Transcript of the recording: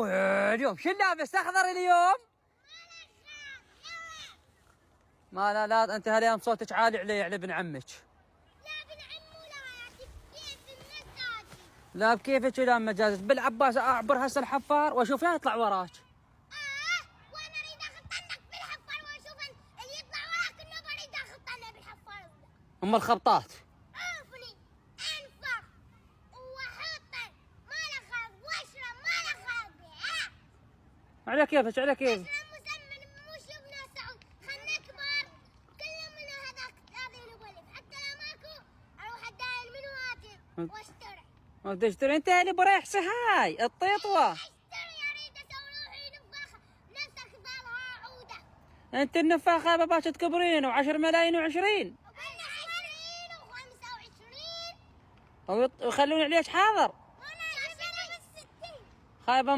اليوم شو لابس اخضر اليوم؟ ما لا انت هاليوم صوتك عالي علي على ابن عمك. لا ابن عمو لا كيف المزاج. لا بكيفك ولا مجازك. بالعباس اعبر هسه الحفار واشوف لا يطلع وراك. وانا اريد اخطنك بالحفار واشوف اللي يطلع وراك انه بريد اخطنه بالحفار. ام الخبطات. عوفني انفخ واحط ما له خلق واشرب ما له خلق. على كيفك على كيفك. مسمن مو شفنا سعود خلنا كبار كل من هذاك هذه الولد حتى لو ماكو اروح ادايل من واتي واشتري. تشتري انت اللي بريح سهاي الطيطوه. اشتري اريد اسوي روحي نفاخه نفسك ظلها عوده. انت النفاخه باباك تكبرين و10 ملايين و20 20 و25 ويخلون عليك حاضر. وانا 60 خايبه